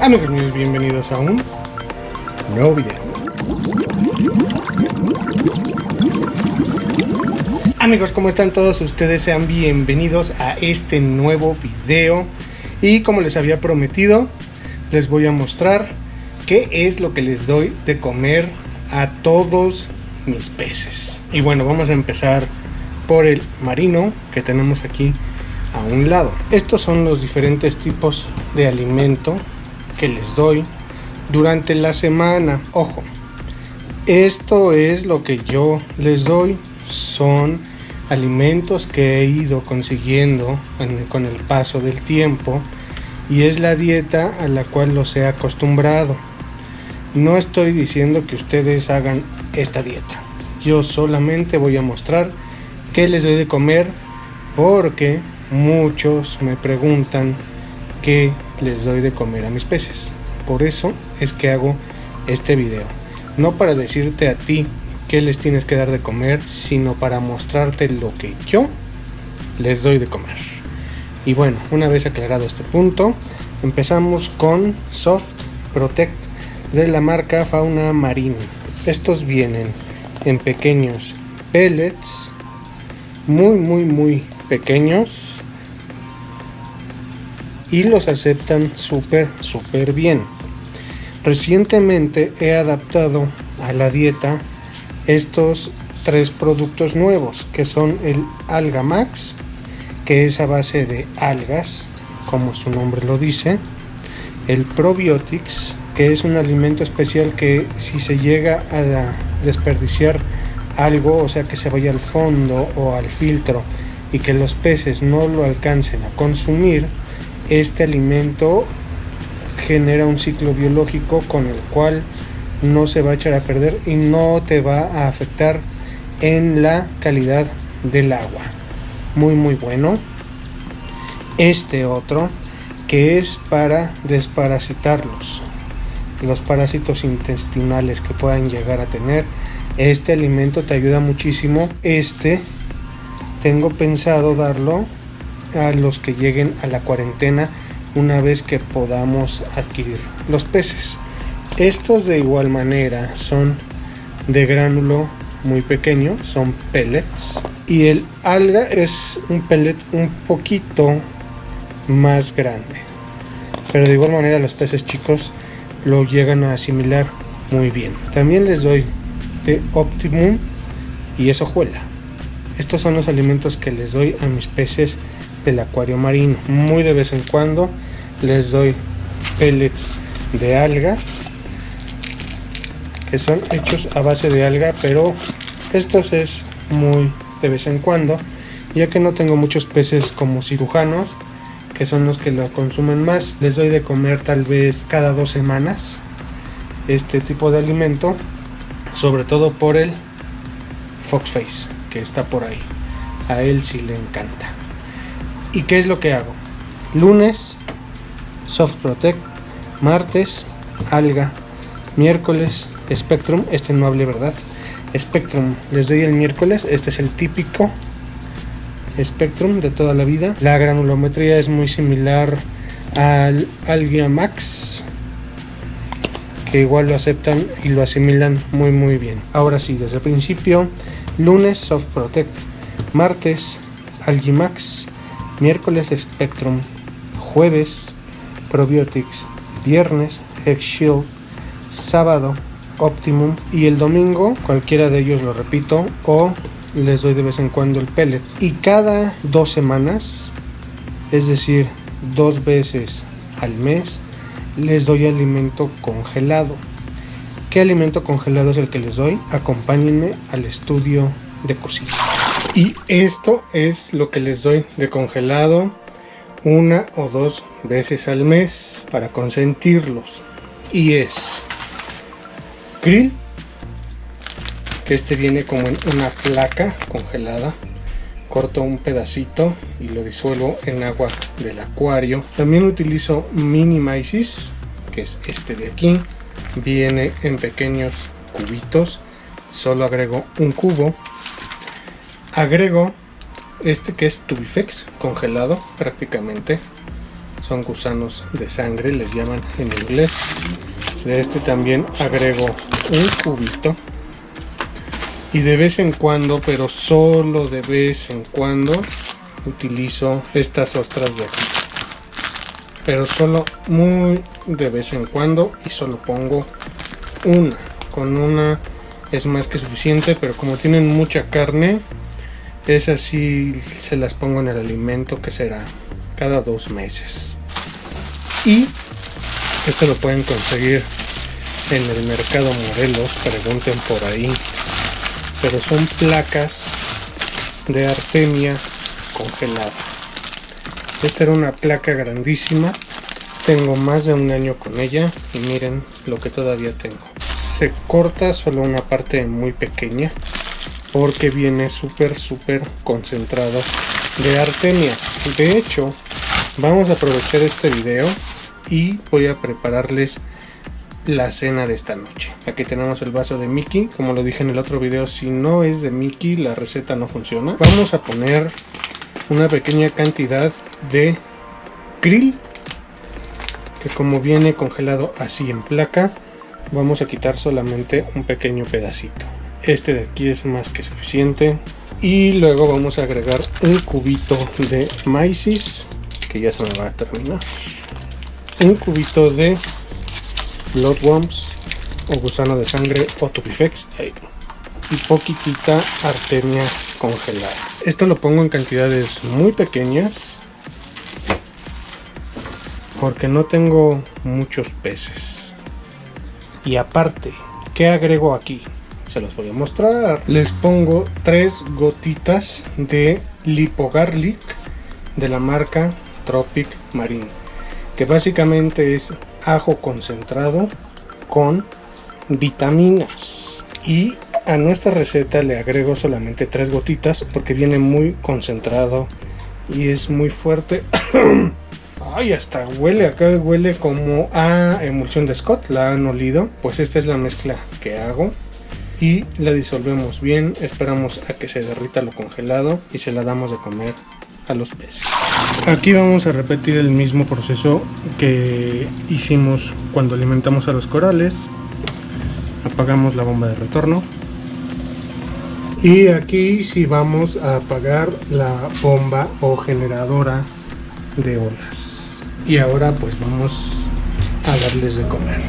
Amigos míos, bienvenidos a un nuevo video. Amigos, ¿cómo están todos ustedes? Sean bienvenidos a este nuevo video. Y como les había prometido, les voy a mostrar qué es lo que les doy de comer a todos mis peces. Y bueno, vamos a empezar por el marino que tenemos aquí a un lado. Estos son los diferentes tipos de alimento que les doy durante la semana. Ojo, esto es lo que yo les doy, son alimentos que he ido consiguiendo con el paso del tiempo y es la dieta a la cual los he acostumbrado. No estoy diciendo que ustedes hagan esta dieta, yo solamente voy a mostrar qué les doy de comer, porque muchos me preguntan qué les doy de comer a mis peces. Por eso es que hago este video, no para decirte a ti qué les tienes que dar de comer, sino para mostrarte lo que yo les doy de comer. Y bueno, una vez aclarado este punto, empezamos con Soft Protect de la marca Fauna Marine. Estos vienen en pequeños pellets, muy pequeños, y los aceptan súper bien. Recientemente he adaptado a la dieta estos tres productos nuevos, que son el Alga Max, que es a base de algas, como su nombre lo dice, el Probiotics, que es un alimento especial que si se llega a desperdiciar algo, o sea que se vaya al fondo o al filtro y que los peces no lo alcancen a consumir, este alimento genera un ciclo biológico con el cual no se va a echar a perder y no te va a afectar en la calidad del agua. Muy bueno. Este otro, que es para desparasitarlos, los parásitos intestinales que puedan llegar a tener. Este alimento te ayuda muchísimo. Tengo pensado darlo a los que lleguen a la cuarentena una vez que podamos adquirir los peces. Estos de igual manera son de gránulo muy pequeño, son pellets, y el alga es un pellet un poquito más grande, pero de igual manera los peces chicos lo llegan a asimilar muy bien. También les doy de Optimum y es hojuela. Estos son los alimentos que les doy a mis peces del acuario marino. Muy de vez en cuando les doy pellets de alga, que son hechos a base de alga, pero estos es muy de vez en cuando, ya que no tengo muchos peces como cirujanos, que son los que lo consumen más. Les doy de comer tal vez cada 2 semanas este tipo de alimento, sobre todo por el Foxface que está por ahí, a él sí le encanta. ¿Y qué es lo que hago? Lunes Soft Protect, martes alga, miércoles Spectrum, no hablé verdad, Spectrum les doy el miércoles. Este es el típico Spectrum de toda la vida. La granulometría es muy similar al Alga Max, que igual lo aceptan y lo asimilan muy bien. Ahora sí, desde el principio: lunes Soft Protect, martes Algimax, miércoles Spectrum, jueves Probiotics, viernes Hex Shield, sábado Optimum y el domingo cualquiera de ellos, lo repito, o les doy de vez en cuando el pellet. Y cada 2 semanas, es decir, 2 veces al mes, les doy alimento congelado. ¿Qué alimento congelado es el que les doy? Acompáñenme al estudio de cocina. Y esto es lo que les doy de congelado 1 o 2 veces al mes para consentirlos. Y es krill, que viene como en una placa congelada. Corto un pedacito y lo disuelvo en agua del acuario. También utilizo mini mysis, que es este de aquí. Viene en pequeños cubitos, solo agrego un cubo. Agrego que es Tubifex congelado prácticamente, son gusanos de sangre, les llaman en inglés. De este también agrego un cubito. Y de vez en cuando, pero solo de vez en cuando, utilizo estas ostras de aquí. Pero solo muy de vez en cuando, y solo pongo una. Con una es más que suficiente, pero como tienen mucha carne, esas sí se las pongo en el alimento, que será cada 2 meses. Y esto lo pueden conseguir en el mercado Morelos, pregunten por ahí. Pero son placas de artemia congelada. Esta era una placa grandísima. Tengo más de 1 año con ella y miren lo que todavía tengo. Se corta solo una parte muy pequeña porque viene súper concentrado de artemia. De hecho, vamos a aprovechar este video y voy a prepararles la cena de esta noche. Aquí tenemos el vaso de Mickey. Como lo dije en el otro video, si no es de Mickey, la receta no funciona. Vamos a poner una pequeña cantidad de krill, que como viene congelado así en placa, vamos a quitar solamente un pequeño pedacito. Este de aquí es más que suficiente. Y luego vamos a agregar un cubito de maíz, que ya se me va a terminar. Un cubito de bloodworms o gusano de sangre o tubifex, y poquitita artemia congelada. Esto lo pongo en cantidades muy pequeñas porque no tengo muchos peces. Y aparte, ¿qué agrego aquí? Se los voy a mostrar. Les pongo 3 gotitas de Lipogarlic de la marca Tropic Marine, que básicamente es ajo concentrado con vitaminas. Y a nuestra receta le agrego solamente 3 gotitas porque viene muy concentrado y es muy fuerte. Ay, hasta huele, acá huele como a emulsión de Scott. La han olido. Pues esta es la mezcla que hago y la disolvemos bien. Esperamos a que se derrita lo congelado y se la damos de comer a los peces. Aquí vamos a repetir el mismo proceso que hicimos cuando alimentamos a los corales. Apagamos la bomba de retorno y aquí sí vamos a apagar la bomba o generadora de olas. Y ahora pues vamos a darles de comer.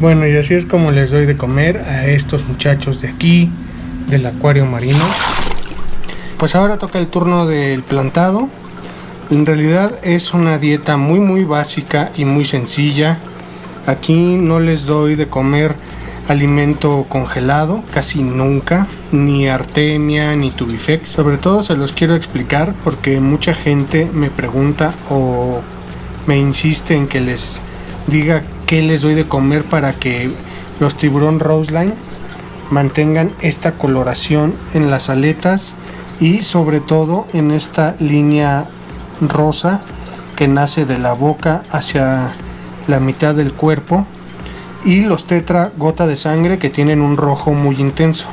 Bueno, y así es como les doy de comer a estos muchachos de aquí, del acuario marino. Pues ahora toca el turno del plantado. En realidad es una dieta muy básica y muy sencilla. Aquí no les doy de comer alimento congelado, casi nunca, ni artemia, ni tubifex. Sobre todo se los quiero explicar porque mucha gente me pregunta o me insiste en que les diga qué les doy de comer para que los tiburón Roseline mantengan esta coloración en las aletas y sobre todo en esta línea rosa que nace de la boca hacia la mitad del cuerpo, y los tetra gota de sangre que tienen un rojo muy intenso.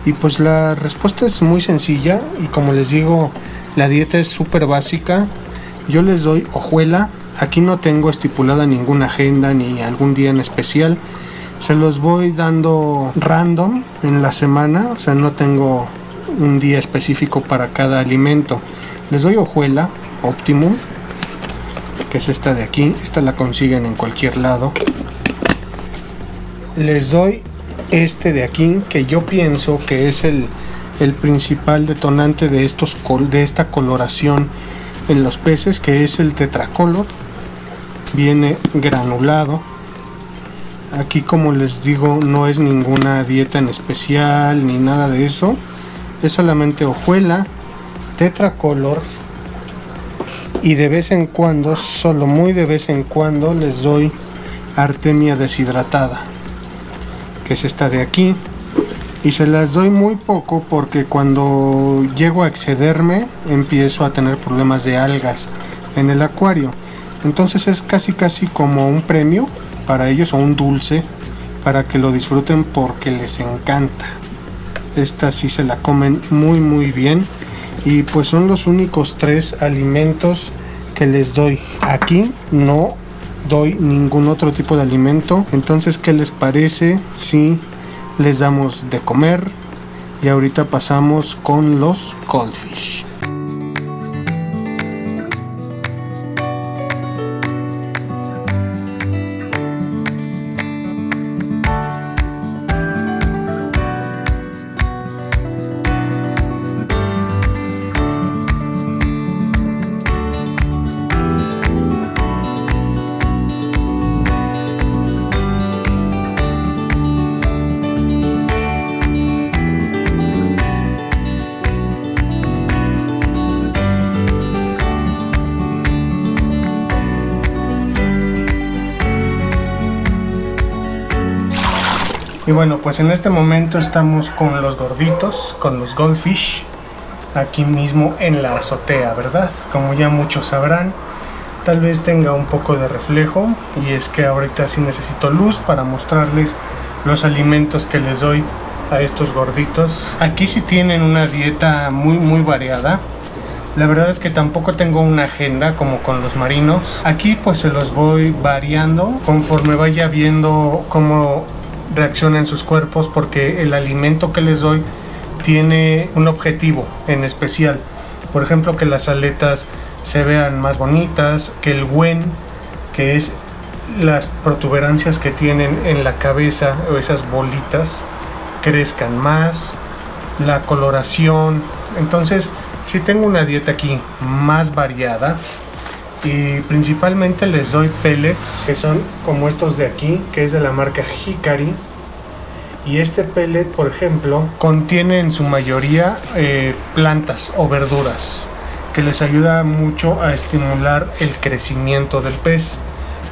Y pues la respuesta es muy sencilla y como les digo, la dieta es súper básica. Yo les doy hojuela. Aquí no tengo estipulada ninguna agenda ni algún día en especial. Se los voy dando random en la semana, o sea, no tengo un día específico para cada alimento. Les doy hojuela Optimum, que es esta de aquí. Esta la consiguen en cualquier lado. Les doy este de aquí, que yo pienso que es el principal detonante de esta coloración en los peces, que es el tetracolor. viene granulado. Aquí, como les digo, no es ninguna dieta en especial ni nada de eso, es solamente hojuela, tetracolor, y de vez en cuando, solo muy de vez en cuando, les doy artemia deshidratada, que es esta de aquí, y se las doy muy poco porque cuando llego a excederme empiezo a tener problemas de algas en el acuario. Entonces es casi como un premio para ellos, o un dulce para que lo disfruten, porque les encanta. Esta sí se la comen muy bien, y pues son los únicos 3 alimentos que les doy. Aquí no doy ningún otro tipo de alimento. Entonces, ¿qué les parece si les damos de comer? Y ahorita pasamos con los goldfish. Y bueno, pues en este momento estamos con los gorditos, con los goldfish, aquí mismo en la azotea, ¿verdad? Como ya muchos sabrán, tal vez tenga un poco de reflejo, y es que ahorita sí necesito luz para mostrarles los alimentos que les doy a estos gorditos. Aquí sí tienen una dieta muy variada. La verdad es que tampoco tengo una agenda como con los marinos. Aquí pues se los voy variando conforme vaya viendo cómo reaccionan sus cuerpos, porque el alimento que les doy tiene un objetivo en especial. Por ejemplo, que las aletas se vean más bonitas, que el wen, que es las protuberancias que tienen en la cabeza, o esas bolitas, crezcan más, la coloración. Entonces sí tengo una dieta aquí más variada, y principalmente les doy pellets, que son como estos de aquí, que es de la marca Hikari. Y este pellet, por ejemplo, contiene en su mayoría plantas o verduras, que les ayuda mucho a estimular el crecimiento del pez.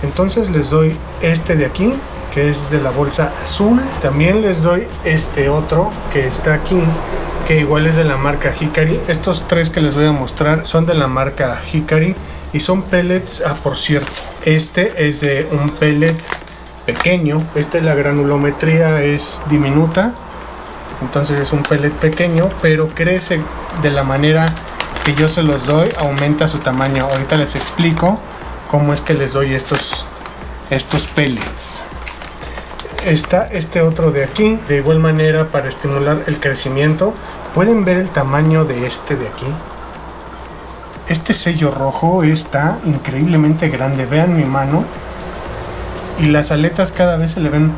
Entonces les doy este de aquí, que es de la bolsa azul. También les doy este otro que está aquí, que igual es de la marca Hikari. Estos 3 que les voy a mostrar son de la marca Hikari y son pellets. Por cierto, este es de un pellet pequeño. La granulometría es diminuta, entonces es un pellet pequeño, pero crece de la manera que yo se los doy, aumenta su tamaño. Ahorita les explico cómo es que les doy estos pellets. Está este otro de aquí, de igual manera, para estimular el crecimiento. Pueden ver el tamaño de este de aquí. Este sello rojo está increíblemente grande. Vean mi mano, y las aletas cada vez se le ven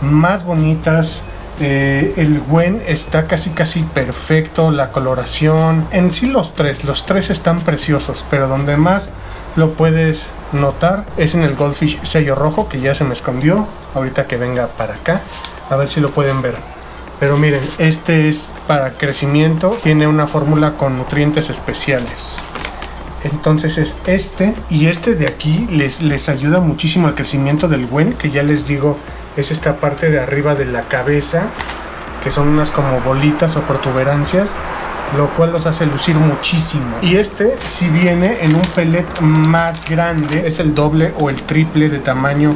más bonitas. El wen está casi perfecto, la coloración. En sí los tres están preciosos, pero donde más lo puedes notar es en el goldfish sello rojo, que ya se me escondió. Ahorita que venga para acá, a ver si lo pueden ver. Pero miren, este es para crecimiento, tiene una fórmula con nutrientes especiales. Entonces es este, y este de aquí les ayuda muchísimo al crecimiento del wen, que ya les digo, es esta parte de arriba de la cabeza, que son unas como bolitas o protuberancias, lo cual los hace lucir muchísimo. Y este sí viene en un pellet más grande, es el doble o el triple de tamaño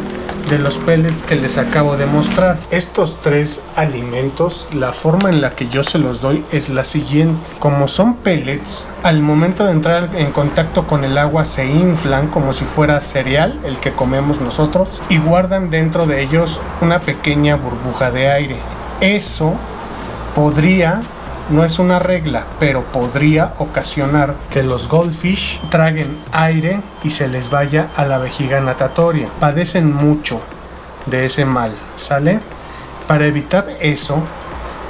de los pellets que les acabo de mostrar. Estos 3 alimentos, la forma en la que yo se los doy es la siguiente. Como son pellets, al momento de entrar en contacto con el agua se inflan como si fuera cereal, el que comemos nosotros, y guardan dentro de ellos una pequeña burbuja de aire. Eso podría, no es una regla, pero podría ocasionar que los goldfish traguen aire y se les vaya a la vejiga natatoria. Padecen mucho de ese mal, ¿sale? Para evitar eso,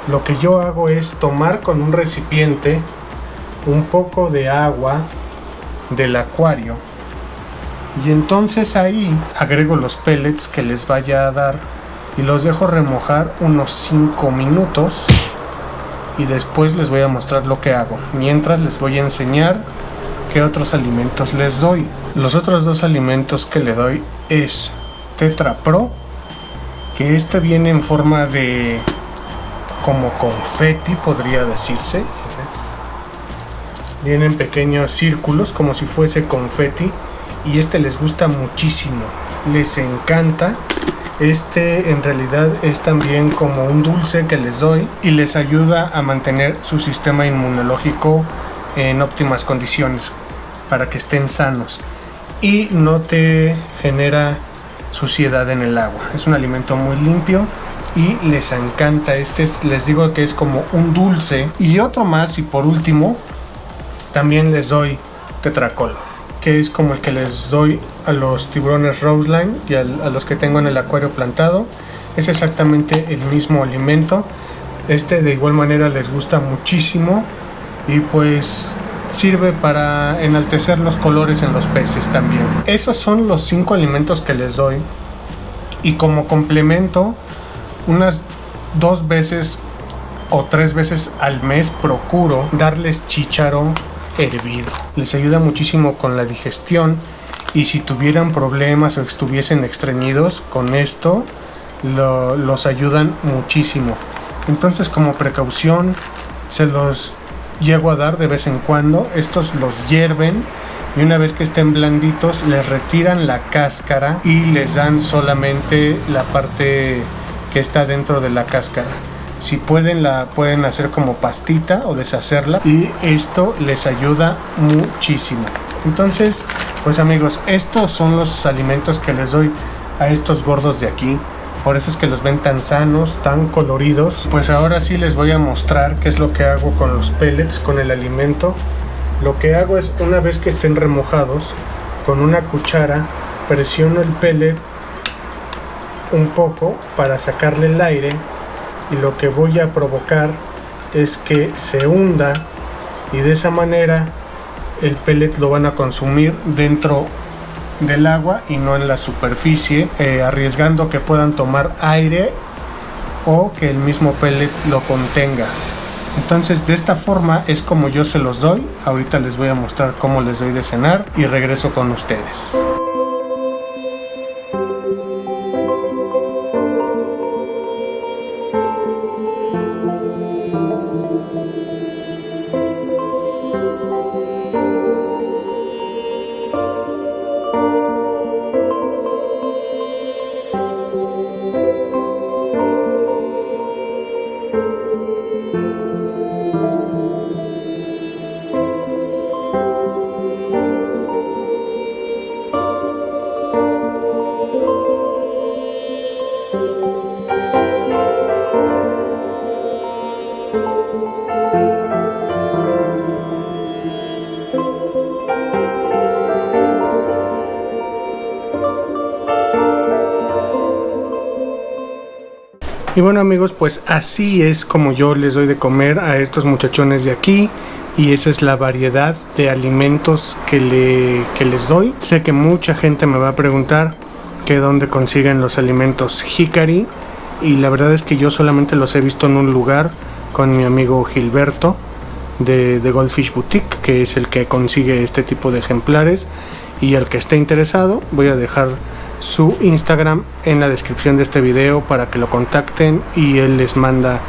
lo que yo hago es tomar con un recipiente un poco de agua del acuario Y entonces ahí agrego los pellets que les vaya a dar y los dejo remojar unos 5 minutos y después les voy a mostrar lo que hago. Mientras les voy a enseñar qué otros alimentos les doy. Los otros dos alimentos que le doy es Tetra Pro, que este viene en forma de como confeti, podría decirse. Vienen pequeños círculos como si fuese confeti y este les gusta muchísimo, les encanta. Este en realidad es también como un dulce que les doy y les ayuda a mantener su sistema inmunológico en óptimas condiciones para que estén sanos y no te genera suciedad en el agua. Es un alimento muy limpio y les encanta. Les digo que es como un dulce. Y otro más, y por último también les doy Tetracolor, que es como el que les doy a los tiburones Roseline y a los que tengo en el acuario plantado. Es exactamente el mismo alimento. De igual manera les gusta muchísimo y pues sirve para enaltecer los colores en los peces también. Esos son los 5 alimentos que les doy y como complemento unas 2 veces o 3 veces al mes procuro darles chícharo hervido. Les ayuda muchísimo con la digestión y si tuvieran problemas o estuviesen estreñidos, con esto los ayudan muchísimo. Entonces como precaución se los llego a dar de vez en cuando. Estos los hierven y una vez que estén blanditos les retiran la cáscara y les dan solamente la parte que está dentro de la cáscara. Si pueden, la pueden hacer como pastita o deshacerla y esto les ayuda muchísimo. Entonces pues amigos, estos son los alimentos que les doy a estos gordos de aquí. Por eso es que los ven tan sanos, tan coloridos. Pues ahora sí les voy a mostrar qué es lo que hago con los pellets, con el alimento. Lo que hago es, una vez que estén remojados, con una cuchara presiono el pellet un poco para sacarle el aire y lo que voy a provocar es que se hunda y de esa manera el pellet lo van a consumir dentro del agua y no en la superficie, arriesgando que puedan tomar aire o que el mismo pellet lo contenga. Entonces de esta forma es como yo se los doy. Ahorita les voy a mostrar cómo les doy de cenar y regreso con ustedes. Y bueno amigos, pues así es como yo les doy de comer a estos muchachones de aquí. Y esa es la variedad de alimentos que les doy. Sé que mucha gente me va a preguntar que dónde consiguen los alimentos Hikari. Y la verdad es que yo solamente los he visto en un lugar con mi amigo Gilberto de Goldfish Boutique, que es el que consigue este tipo de ejemplares. Y al que esté interesado voy a dejar su Instagram en la descripción de este video para que lo contacten y él les manda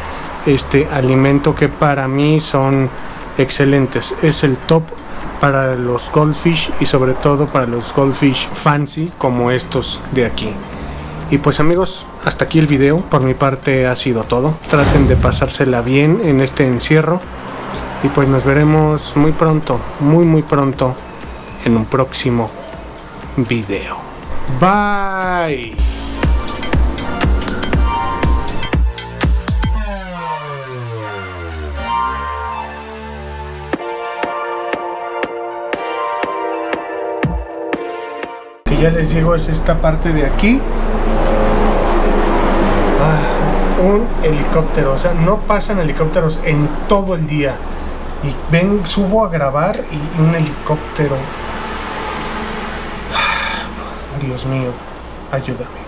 este alimento que para mí son excelentes. Es el top para los goldfish y sobre todo para los goldfish fancy como estos de aquí. Y pues amigos, hasta aquí el video. Por mi parte ha sido todo. Traten de pasársela bien en este encierro y pues nos veremos muy pronto, muy pronto en un próximo video. Bye. Que ya les digo es esta parte de aquí. Un helicóptero, o sea, no pasan helicópteros en todo el día. Y subo a grabar y un helicóptero. Dios mío, ayúdame.